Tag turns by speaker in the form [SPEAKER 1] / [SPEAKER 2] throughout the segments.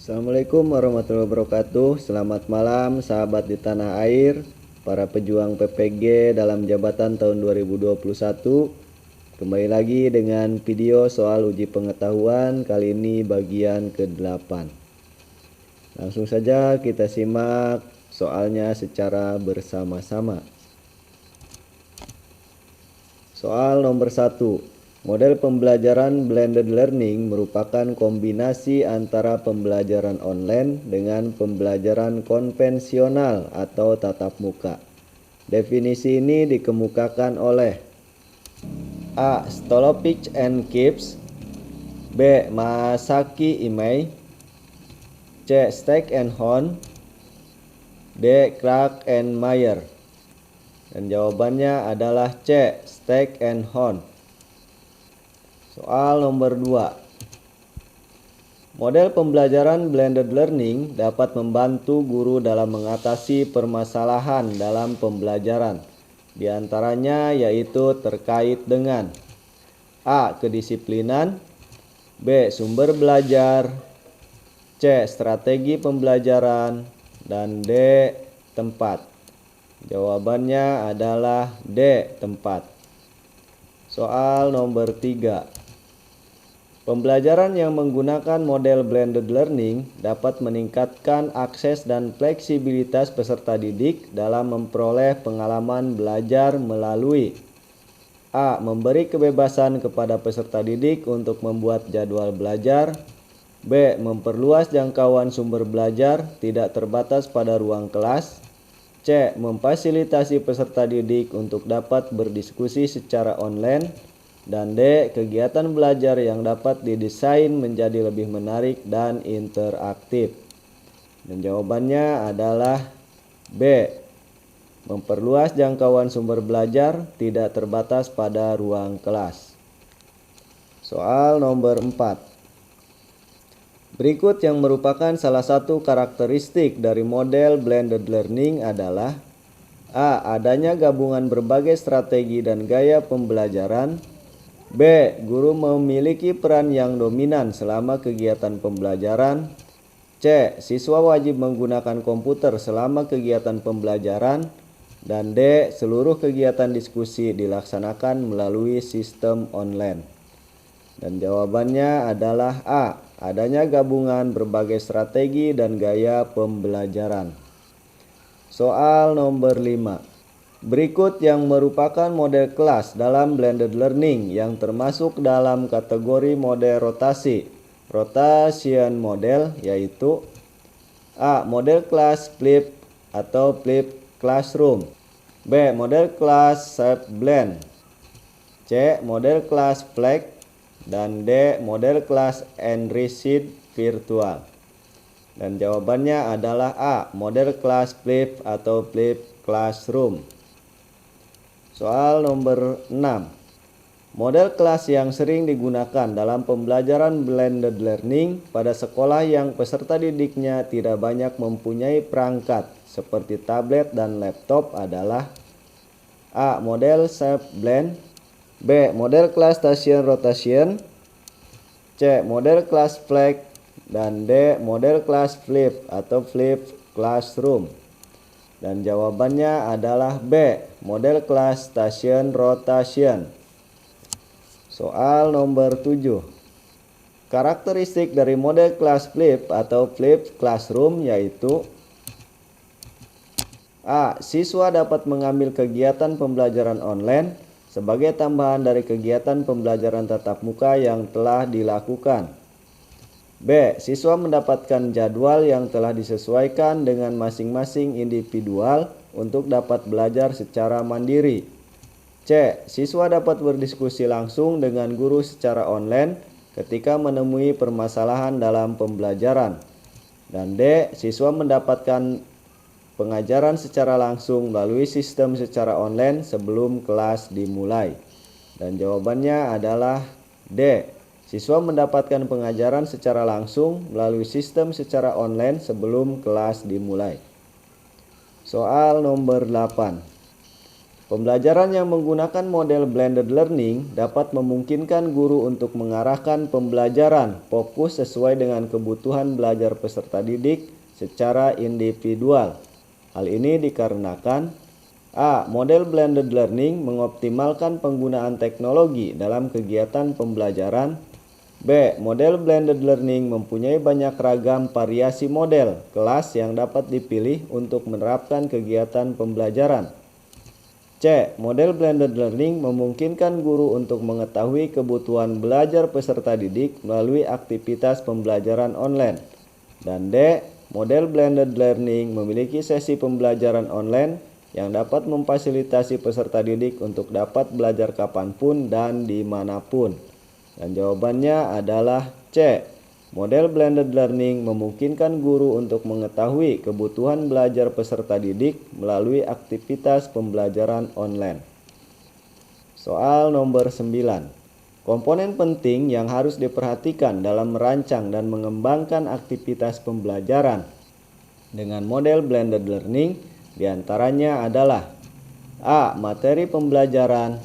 [SPEAKER 1] Assalamualaikum warahmatullahi wabarakatuh. Selamat malam sahabat di tanah air, para pejuang PPG dalam jabatan tahun 2021. Kembali lagi dengan video soal uji pengetahuan, kali ini bagian ke-8. Langsung saja kita simak soalnya secara bersama-sama. Soal nomor 1. Model pembelajaran blended learning merupakan kombinasi antara pembelajaran online dengan pembelajaran konvensional atau tatap muka. Definisi ini dikemukakan oleh A. Stolovich and Gibbs, B. Masaki Imai, C. Steck and Hon, D. Clark and Mayer. Dan jawabannya adalah C. Steck and Hon. Soal nomor 2. Model pembelajaran blended learning dapat membantu guru dalam mengatasi permasalahan dalam pembelajaran. Di antaranya yaitu terkait dengan A. Kedisiplinan, B. Sumber belajar, C. Strategi pembelajaran, dan D. Tempat. Jawabannya adalah D. Tempat. Soal nomor 3. Pembelajaran yang menggunakan model blended learning dapat meningkatkan akses dan fleksibilitas peserta didik dalam memperoleh pengalaman belajar melalui A. Memberi kebebasan kepada peserta didik untuk membuat jadwal belajar, B. Memperluas jangkauan sumber belajar tidak terbatas pada ruang kelas, C. Memfasilitasi peserta didik untuk dapat berdiskusi secara online, dan D. Kegiatan belajar yang dapat didesain menjadi lebih menarik dan interaktif. Dan jawabannya adalah B. Memperluas jangkauan sumber belajar tidak terbatas pada ruang kelas. Soal nomor 4. Berikut yang merupakan salah satu karakteristik dari model blended learning adalah A. Adanya gabungan berbagai strategi dan gaya pembelajaran, B. Guru memiliki peran yang dominan selama kegiatan pembelajaran, C. Siswa wajib menggunakan komputer selama kegiatan pembelajaran, dan D. Seluruh kegiatan diskusi dilaksanakan melalui sistem online. Dan jawabannya adalah A. Adanya gabungan berbagai strategi dan gaya pembelajaran. Soal nomor 5. Berikut yang merupakan model kelas dalam blended learning yang termasuk dalam kategori model rotasi. Rotation model yaitu A. Model kelas flip atau flip classroom, B. Model kelas shape blend, C. Model kelas flag, dan D. Model kelas enriched virtual. Dan jawabannya adalah A. Model kelas flip atau flip classroom. Soal nomor 6. Model kelas yang sering digunakan dalam pembelajaran blended learning pada sekolah yang peserta didiknya tidak banyak mempunyai perangkat seperti tablet dan laptop adalah A. Model shape blend, B. Model kelas station rotation, C. Model kelas flag, dan D. Model kelas flip atau flip classroom. Dan jawabannya adalah B. Model kelas station rotation. Soal nomor 7. Karakteristik dari model kelas flip atau flip classroom yaitu A. Siswa dapat mengambil kegiatan pembelajaran online sebagai tambahan dari kegiatan pembelajaran tatap muka yang telah dilakukan. B. Siswa mendapatkan jadwal yang telah disesuaikan dengan masing-masing individual untuk dapat belajar secara mandiri. C. Siswa dapat berdiskusi langsung dengan guru secara online ketika menemui permasalahan dalam pembelajaran. Dan D. Siswa mendapatkan pengajaran secara langsung melalui sistem secara online sebelum kelas dimulai. Dan jawabannya adalah D. Siswa mendapatkan pengajaran secara langsung melalui sistem secara online sebelum kelas dimulai. Soal nomor 8. Pembelajaran yang menggunakan model blended learning dapat memungkinkan guru untuk mengarahkan pembelajaran fokus sesuai dengan kebutuhan belajar peserta didik secara individual. Hal ini dikarenakan A. Model blended learning mengoptimalkan penggunaan teknologi dalam kegiatan pembelajaran. B. Model blended learning mempunyai banyak ragam variasi model kelas yang dapat dipilih untuk menerapkan kegiatan pembelajaran. C. Model blended learning memungkinkan guru untuk mengetahui kebutuhan belajar peserta didik melalui aktivitas pembelajaran online. Dan D. Model blended learning memiliki sesi pembelajaran online yang dapat memfasilitasi peserta didik untuk dapat belajar kapanpun dan dimanapun. Dan jawabannya adalah C. Model blended learning memungkinkan guru untuk mengetahui kebutuhan belajar peserta didik melalui aktivitas pembelajaran online. Soal nomor 9. Komponen penting yang harus diperhatikan dalam merancang dan mengembangkan aktivitas pembelajaran dengan model blended learning diantaranya adalah A. Materi pembelajaran,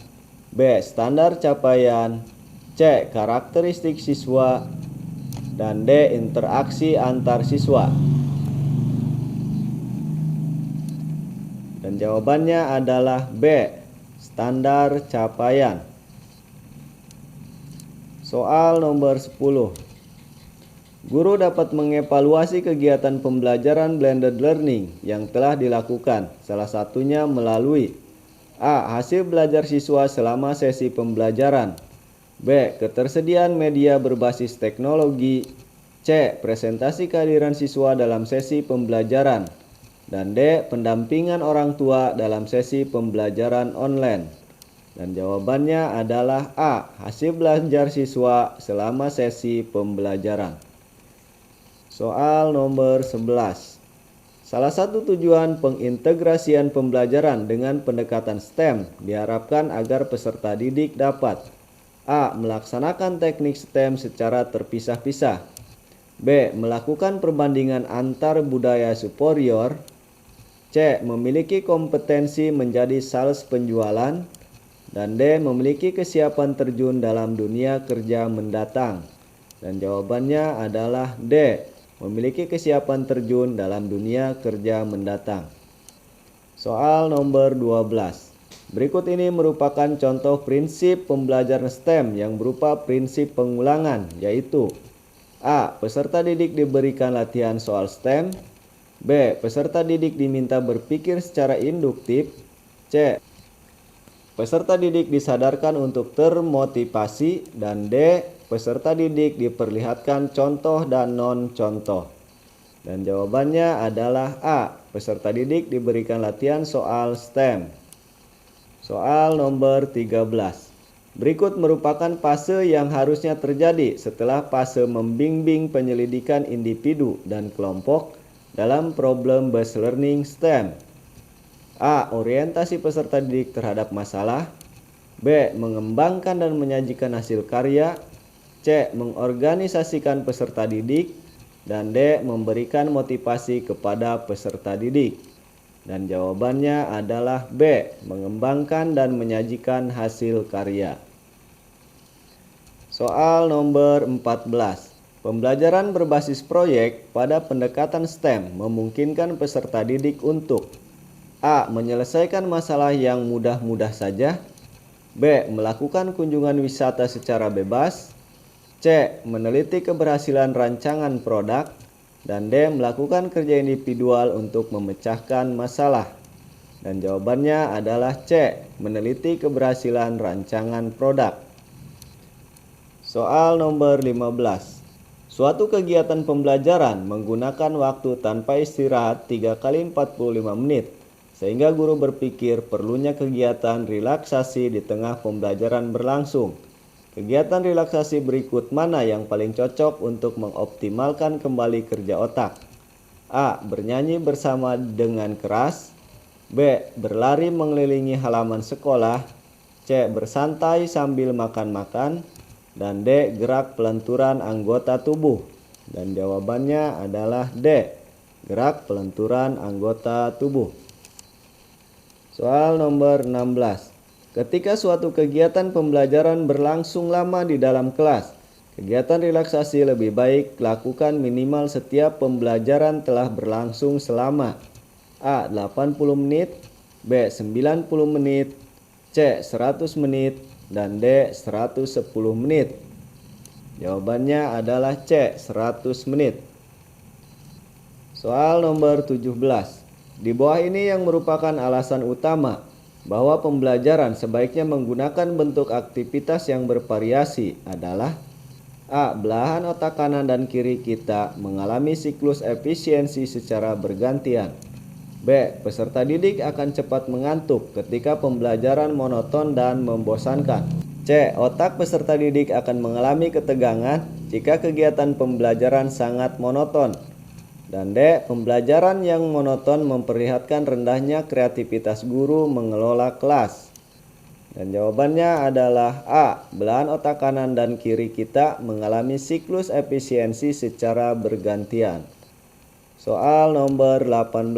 [SPEAKER 1] B. Standar capaian, C. Karakteristik siswa, dan D. Interaksi antar siswa. Dan jawabannya adalah B. Standar capaian. Soal nomor 10. Guru dapat mengevaluasi kegiatan pembelajaran blended learning yang telah dilakukan, salah satunya melalui A. Hasil belajar siswa selama sesi pembelajaran, B. Ketersediaan media berbasis teknologi, C. Presentasi kehadiran siswa dalam sesi pembelajaran, dan D. Pendampingan orang tua dalam sesi pembelajaran online. Dan jawabannya adalah A. Hasil belajar siswa selama sesi pembelajaran. Soal nomor 11. Salah satu tujuan pengintegrasian pembelajaran dengan pendekatan STEM diharapkan agar peserta didik dapat A. Melaksanakan teknik STEM secara terpisah-pisah, B. Melakukan perbandingan antar budaya superior, C. Memiliki kompetensi menjadi sales penjualan, dan D. Memiliki kesiapan terjun dalam dunia kerja mendatang. Dan jawabannya adalah D. Memiliki kesiapan terjun dalam dunia kerja mendatang. Soal nomor 12. Berikut ini merupakan contoh prinsip pembelajaran STEM yang berupa prinsip pengulangan, yaitu A. Peserta didik diberikan latihan soal STEM, B. Peserta didik diminta berpikir secara induktif, C. Peserta didik disadarkan untuk termotivasi, dan D. Peserta didik diperlihatkan contoh dan non-contoh. Dan jawabannya adalah A. Peserta didik diberikan latihan soal STEM. Soal nomor 13. Berikut merupakan fase yang harusnya terjadi setelah fase membimbing penyelidikan individu dan kelompok dalam problem based learning STEM. A. Orientasi peserta didik terhadap masalah, B. Mengembangkan dan menyajikan hasil karya, C. Mengorganisasikan peserta didik, dan D. Memberikan motivasi kepada peserta didik. Dan jawabannya adalah B. Mengembangkan dan menyajikan hasil karya. Soal nomor 14. Pembelajaran berbasis proyek pada pendekatan STEM memungkinkan peserta didik untuk A. Menyelesaikan masalah yang mudah-mudah saja, B. Melakukan kunjungan wisata secara bebas, C. Meneliti keberhasilan rancangan produk, dan D. Melakukan kerja individual untuk memecahkan masalah. Dan jawabannya adalah C. Meneliti keberhasilan rancangan produk. Soal nomor 15. Suatu kegiatan pembelajaran menggunakan waktu tanpa istirahat 3 kali 45 menit, sehingga guru berpikir perlunya kegiatan relaksasi di tengah pembelajaran berlangsung. Kegiatan relaksasi berikut mana yang paling cocok untuk mengoptimalkan kembali kerja otak? A. Bernyanyi bersama dengan keras, B. Berlari mengelilingi halaman sekolah, C. Bersantai sambil makan-makan, dan D. Gerak pelenturan anggota tubuh. Dan jawabannya adalah D. Gerak pelenturan anggota tubuh. Soal nomor 16. Ketika suatu kegiatan pembelajaran berlangsung lama di dalam kelas, kegiatan relaksasi lebih baik lakukan minimal setiap pembelajaran telah berlangsung selama A. 80 menit, B. 90 menit, C. 100 menit, dan D. 110 menit. Jawabannya adalah C. 100 menit. Soal nomor 17. Di bawah ini yang merupakan alasan utama bahwa pembelajaran sebaiknya menggunakan bentuk aktivitas yang bervariasi adalah A. Belahan otak kanan dan kiri kita mengalami siklus efisiensi secara bergantian. B. Peserta didik akan cepat mengantuk ketika pembelajaran monoton dan membosankan. C. Otak peserta didik akan mengalami ketegangan jika kegiatan pembelajaran sangat monoton. Dan D. Pembelajaran yang monoton memperlihatkan rendahnya kreativitas guru mengelola kelas. Dan jawabannya adalah A. Belahan otak kanan dan kiri kita mengalami siklus efisiensi secara bergantian. Soal nomor 18.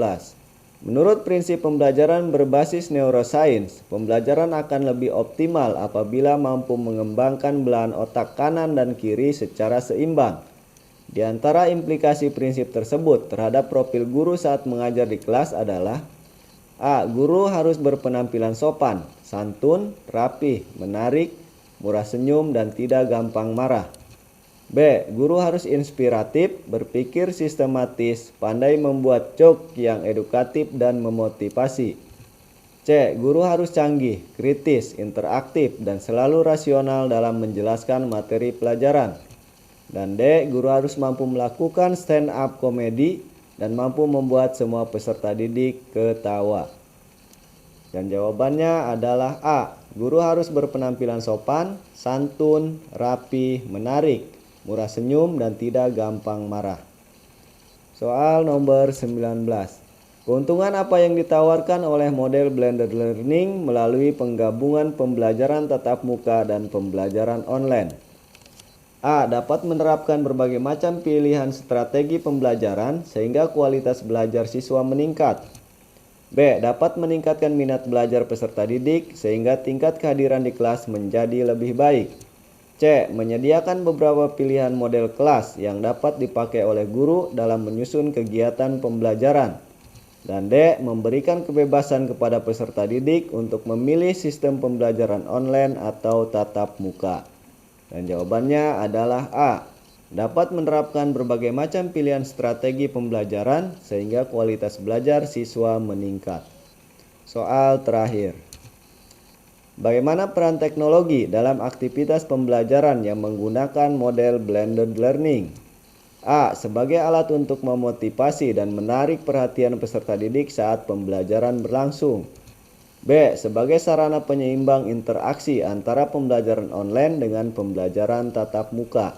[SPEAKER 1] Menurut prinsip pembelajaran berbasis neuroscience, pembelajaran akan lebih optimal apabila mampu mengembangkan belahan otak kanan dan kiri secara seimbang. Di antara implikasi prinsip tersebut terhadap profil guru saat mengajar di kelas adalah A. Guru harus berpenampilan sopan, santun, rapih, menarik, murah senyum, dan tidak gampang marah. B. Guru harus inspiratif, berpikir sistematis, pandai membuat joke yang edukatif dan memotivasi. C. Guru harus canggih, kritis, interaktif, dan selalu rasional dalam menjelaskan materi pelajaran. Dan D. Guru harus mampu melakukan stand up komedi dan mampu membuat semua peserta didik ketawa. Dan jawabannya adalah A. Guru harus berpenampilan sopan, santun, rapi, menarik, murah senyum, dan tidak gampang marah. Soal nomor 19. Keuntungan apa yang ditawarkan oleh model blended learning melalui penggabungan pembelajaran tatap muka dan pembelajaran online? A. Dapat menerapkan berbagai macam pilihan strategi pembelajaran sehingga kualitas belajar siswa meningkat. B. Dapat meningkatkan minat belajar peserta didik sehingga tingkat kehadiran di kelas menjadi lebih baik. C. Menyediakan beberapa pilihan model kelas yang dapat dipakai oleh guru dalam menyusun kegiatan pembelajaran. Dan D. Memberikan kebebasan kepada peserta didik untuk memilih sistem pembelajaran online atau tatap muka. Dan jawabannya adalah A. Dapat menerapkan berbagai macam pilihan strategi pembelajaran sehingga kualitas belajar siswa meningkat. Soal terakhir. Bagaimana peran teknologi dalam aktivitas pembelajaran yang menggunakan model blended learning? A. Sebagai alat untuk memotivasi dan menarik perhatian peserta didik saat pembelajaran berlangsung. B. Sebagai sarana penyeimbang interaksi antara pembelajaran online dengan pembelajaran tatap muka.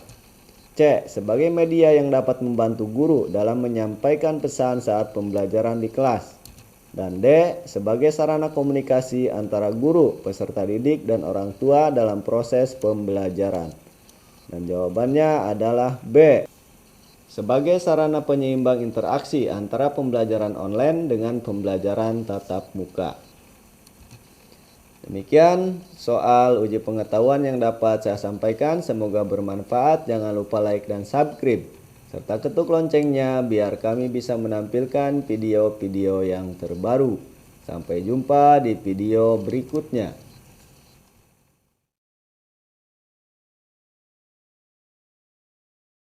[SPEAKER 1] C. Sebagai media yang dapat membantu guru dalam menyampaikan pesan saat pembelajaran di kelas. Dan D. Sebagai sarana komunikasi antara guru, peserta didik, dan orang tua dalam proses pembelajaran. Dan jawabannya adalah B. Sebagai sarana penyeimbang interaksi antara pembelajaran online dengan pembelajaran tatap muka. Demikian soal uji pengetahuan yang dapat saya sampaikan. Semoga bermanfaat. Jangan lupa like dan subscribe serta ketuk loncengnya biar kami bisa menampilkan video-video yang terbaru. Sampai jumpa di video berikutnya.